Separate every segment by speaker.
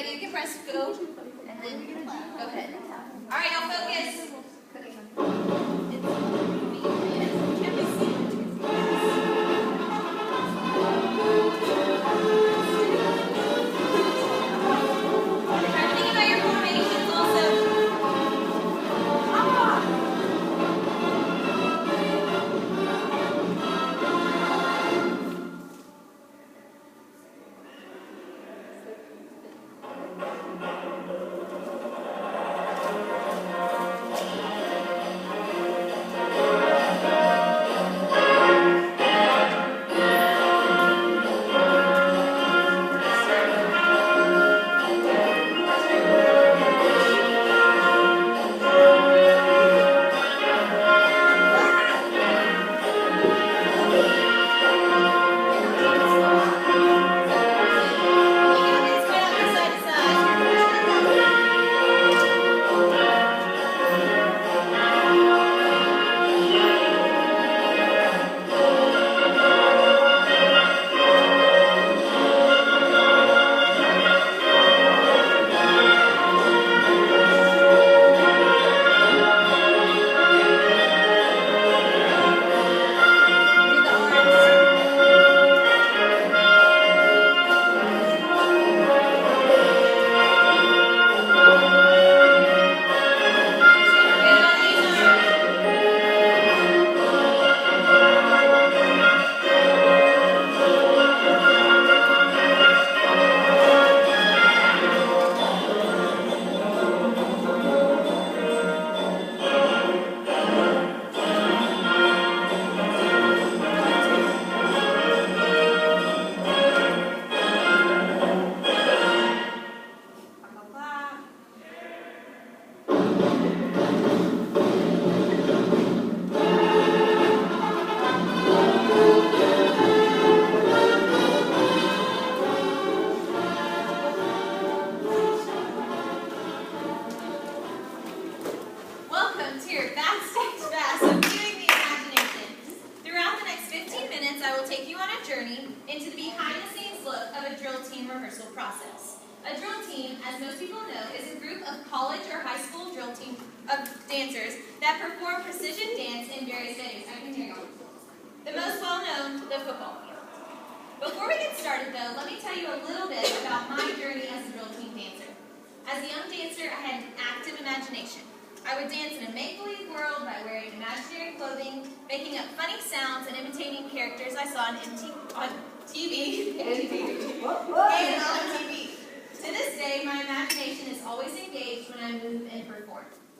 Speaker 1: ready, you can press go, and then go ahead. All right, now focus.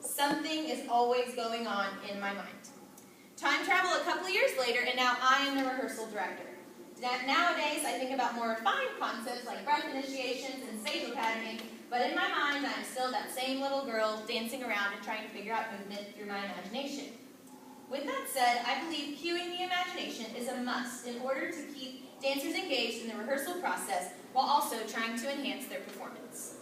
Speaker 1: Something is always going on in my mind. Time travel a couple of years later, and now I am the rehearsal director. Nowadays, I think about more refined concepts like breath initiations and spatial patterning, but in my mind, I'm still that same little girl dancing around and trying to figure out movement through my imagination. With that said, I believe cueing the imagination is a must in order to keep dancers engaged in the rehearsal process while also trying to enhance their performance.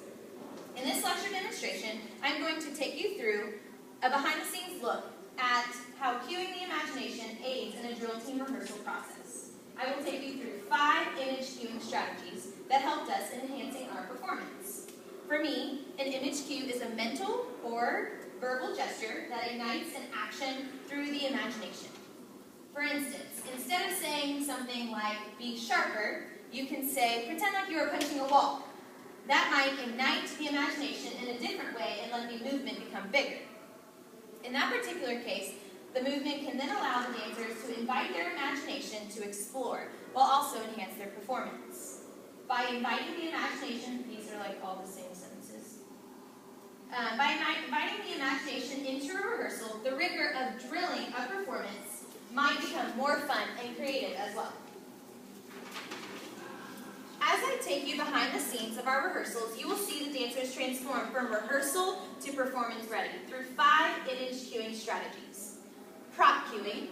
Speaker 1: In this lecture demonstration, I'm going to take you through a behind-the-scenes look at how cueing the imagination aids in a drill team rehearsal process. I will take you through 5 image cueing strategies that helped us in enhancing our performance. For me, an image cue is a mental or verbal gesture that ignites an action through the imagination. For instance, instead of saying something like, be sharper, you can say, pretend like you are punching a wall. That might ignite the imagination in a different way and let the movement become bigger. In that particular case, the movement can then allow the dancers to invite their imagination to explore, while also enhance their performance. By inviting the imagination, these are like all the same sentences. By inviting the imagination into a rehearsal, the rigor of drilling a performance might become more fun and creative as well. As I take you behind the scenes of our rehearsals, you will see the dancers transform from rehearsal to performance ready through 5 image cueing strategies. Prop cueing,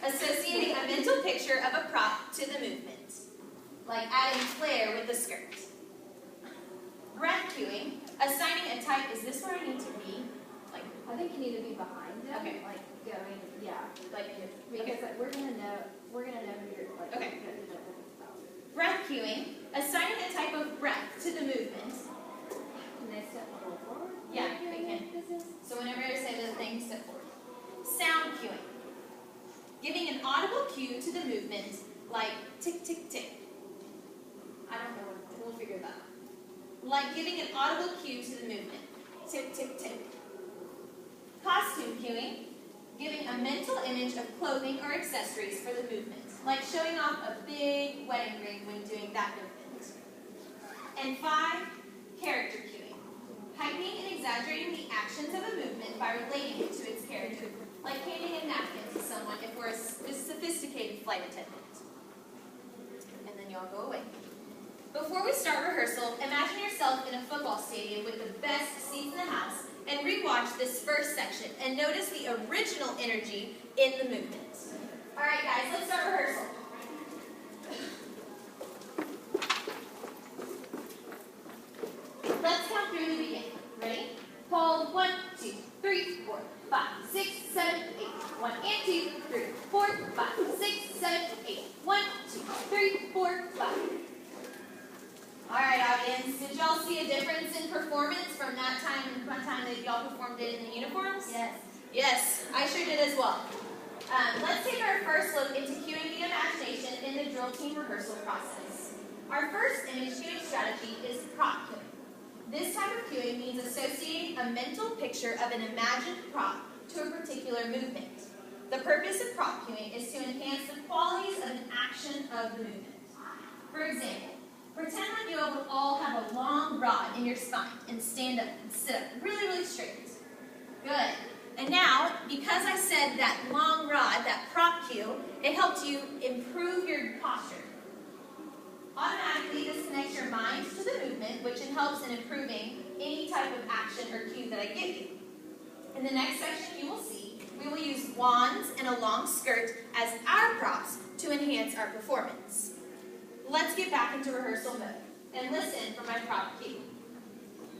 Speaker 1: associating a mental picture of a prop to the movement, like adding flair with the skirt. Breath cueing, assigning a type, is this where I need to be? Like,
Speaker 2: I think you need to be behind them,
Speaker 1: okay.
Speaker 2: like going, yeah,
Speaker 1: Like,
Speaker 2: because
Speaker 1: okay.
Speaker 2: we're gonna know who you're like.
Speaker 1: Okay. Breath cueing, assigning a type of breath to the movement, your thumb. Like giving an audible cue to the movement. Tick, tick, tick. Costume cueing, giving a mental image of clothing or accessories for the movement, like showing off a big wedding ring when doing that movement. And 5, character cueing, hyping and exaggerating the actions of a movement by relating it to its character, like handing a napkin to someone if we're a sophisticated flight attendant. And then y'all go away. Before we start rehearsal, imagine yourself in a football stadium with the best seats in the house and rewatch this first section and notice the original energy in the movement. All right, guys, let's start rehearsal. Let's count through the beginning. Ready? Hold 1, 2, 3, 4, 5, 6, 7, 8. 1 and 2, 3, 4, 5, 6, 7, 8. 1, 2, 3, 4, 5. All right, audience, did y'all see a difference in performance from that time and one time that y'all performed it in the uniforms?
Speaker 2: Yes.
Speaker 1: Yes, I sure did as well. Let's take our first look into cueing the imagination in the drill team rehearsal process. Our first image cueing strategy is prop cueing. This type of cueing means associating a mental picture of an imagined prop to a particular movement. The purpose of prop cueing is to enhance the qualities of an action of the movement. For example, pretend that you all have a long rod in your spine and stand up and sit up really, really straight. Good. And now, because I said that long rod, that prop cue, it helped you improve your posture. Automatically, this connects your mind to the movement, which helps in improving any type of action or cue that I give you. In the next section, you will see, we will use wands and a long skirt as our props to enhance our performance. Let's get back into rehearsal mode and listen for my prop cue.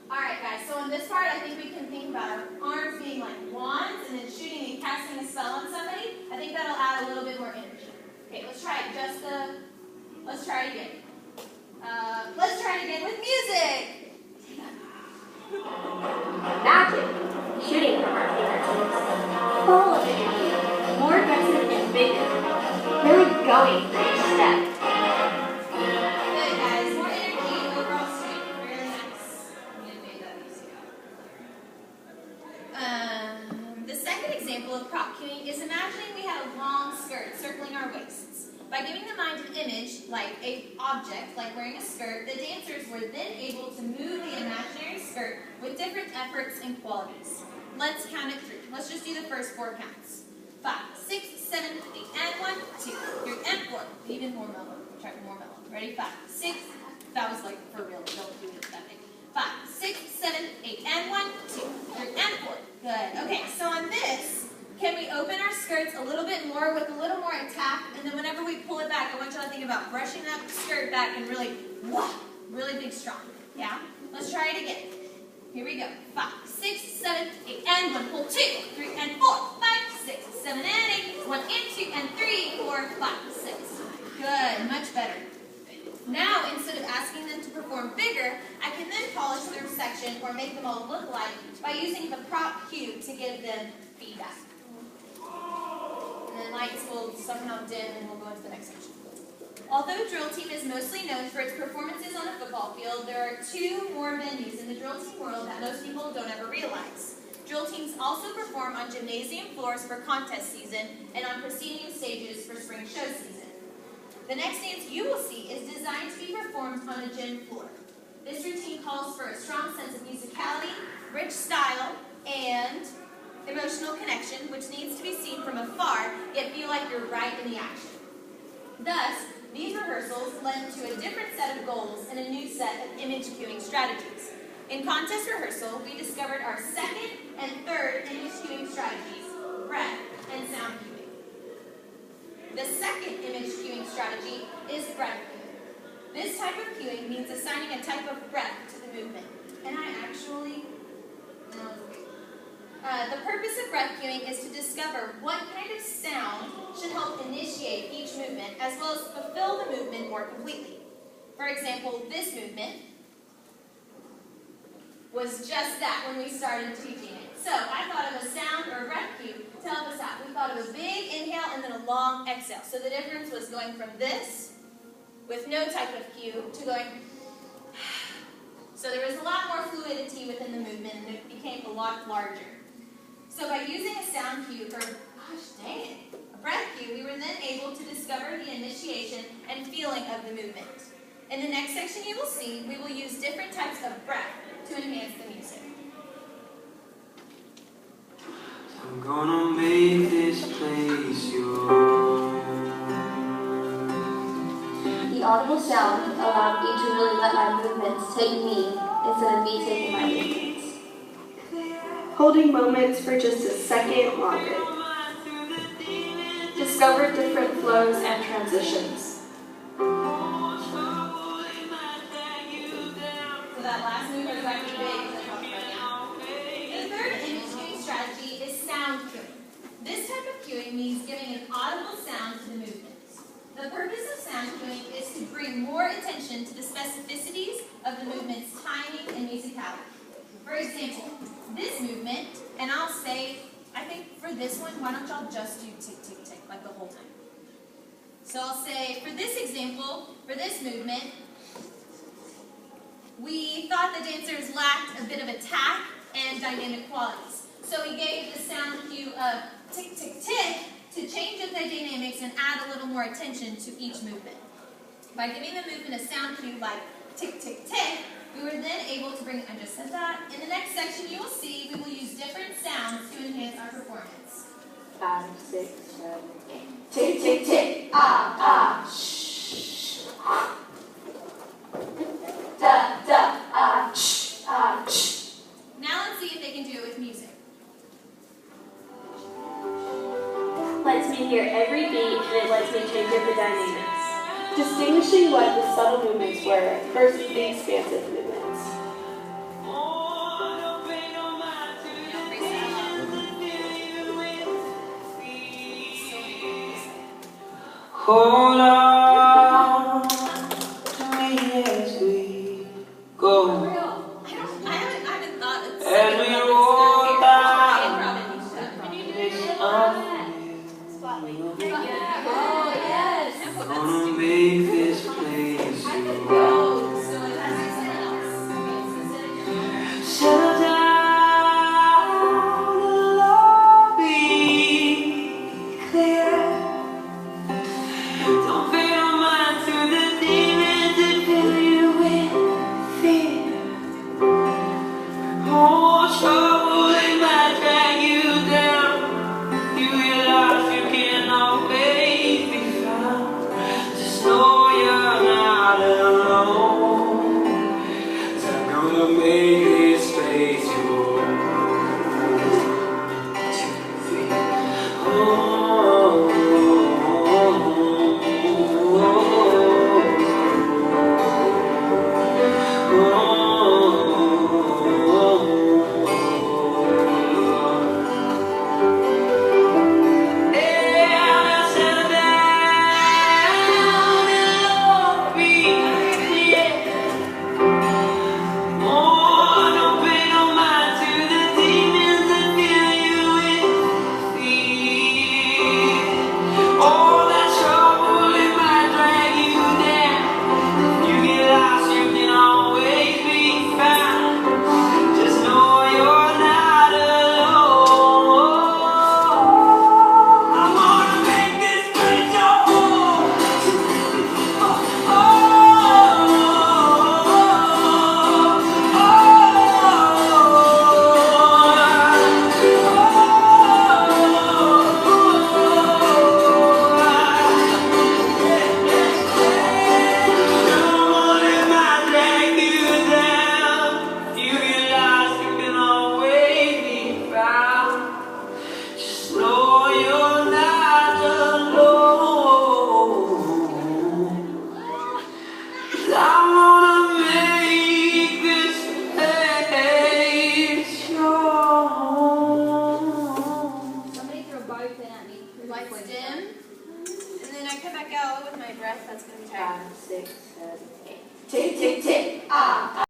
Speaker 1: All right, guys, so in this part, I think we can think about our arms being like wands and then shooting and casting a spell on somebody. I think that'll add a little bit more energy. Okay, let's try it let's try it again. Let's try it again with music.
Speaker 3: Imagine shooting from our fingertips, full of energy, more aggressive and bigger, really going for each step.
Speaker 1: Good, guys. More energy, overall strength. Really nice. I'm going to make that easier. The second example of prop cueing is imagining we had a long skirt circling our waists. By giving the mind an image, like an object, like wearing a skirt, the dancers were then able to move the imaginary skirt with different efforts and qualities. Let's count it through. Let's just do the first 4 counts. 5, 6, 7, 8, and 1, 2, 3, and 4. Even more mellow. Try more mellow. Ready? 5, 6. That was like for real. Don't do it that big. 5, 6, 7, 8, and 1, 2, 3, and 4. Good. Okay, so on this, can we open our skirts a little bit more with a little more attack, and then whenever we pull it back, I want y'all to think about brushing that skirt back and really, really big strong. Yeah? Let's try it again. Here we go. 5, 6, 7, 8, and 1. Pull 2, 3, and 4. 5, 6, 7, and 8. 1 and 2, and 3, 4, 5, 6. Good. Much better. Now, instead of asking them to perform bigger, I can then polish their section or make them all look alike by using the prop cue to give them feedback. And then lights will somehow dim and we'll go into the next section. Although drill team is mostly known for its performances on a football field, there are 2 more venues in the drill team world that most people don't ever realize. Drill teams also perform on gymnasium floors for contest season and on proscenium stages for spring show season. The next dance you will see is designed to be performed on a gym floor. This routine calls for a strong sense of musicality, rich style, and emotional connection, which needs to be seen from afar, yet feel like you're right in the action. Thus, these rehearsals lend to a different set of goals and a new set of image cueing strategies. In contest rehearsal, we discovered our second and third image cueing strategies, breath and sound cueing. The second image cueing strategy is breath cueing. This type of cueing means assigning a type of breath to the movement. And the purpose of breath cueing is to discover what kind of sound should help initiate each movement, as well as fulfill the movement more completely. For example, this movement was just that when we started teaching it. So I thought of a sound or a breath cue to help us out. We thought of a big inhale and then a long exhale. So the difference was going from this with no type of cue to going So there was a lot more fluidity within the movement, and it became a lot larger. So by using a sound cue, or gosh dang it, a breath cue, we were then able to discover the initiation and feeling of the movement. In the next section you will see, we will use different types of breath to enhance the music.
Speaker 4: I'm gonna make this place your home.
Speaker 3: The audible sound allowed me to really let my movements take me instead of me taking my movements.
Speaker 5: Holding moments for just a second longer. Discover different flows and transitions.
Speaker 1: So that last move is actually big as I talked about now. The third image cueing strategy is sound cueing. This type of cueing means giving an audible sound to the movement. The purpose of sound cueing is to bring more attention to the specificities of the movement's timing and musicality. For example, this movement, and I'll say, I think for this one, why don't y'all just do tick, tick, tick, like the whole time. So I'll say, for this example, for this movement, we thought the dancers lacked a bit of attack and dynamic qualities. So we gave the sound cue of tick, tick, tick to change up the dynamics and add a little more attention to each movement. By giving the movement a sound cue like tick, tick, tick, we were then able to bring, I just said that. In the next section you will see we will use different sounds to enhance our performance.
Speaker 5: 5, 6, 7, 8.
Speaker 3: Tick, tick, tick, ah, ah, shh. Da, da, ah, shh, ah, shh.
Speaker 1: Now let's see if they can do it with music.
Speaker 6: Lets me hear every beat and it lets me change up the dynamics.
Speaker 5: Distinguishing what the subtle movements were versus the expansive movements.
Speaker 4: Hold on to me as we go.
Speaker 1: I haven't thought of
Speaker 4: As we
Speaker 1: singing
Speaker 4: roll down
Speaker 1: improv and stuff. Can you do
Speaker 4: this
Speaker 1: it?
Speaker 2: Oh, yes.
Speaker 4: Gonna make this place your home.
Speaker 1: Oh, so it has to be someone else. Okay, so
Speaker 4: Settle down, it'll all be clear. Don't pay no mind to the demons that fill you with fear. Oh, trouble, they might drag you down. You realize you can't always be found. Just know you're not alone. 'Cause I'm gonna make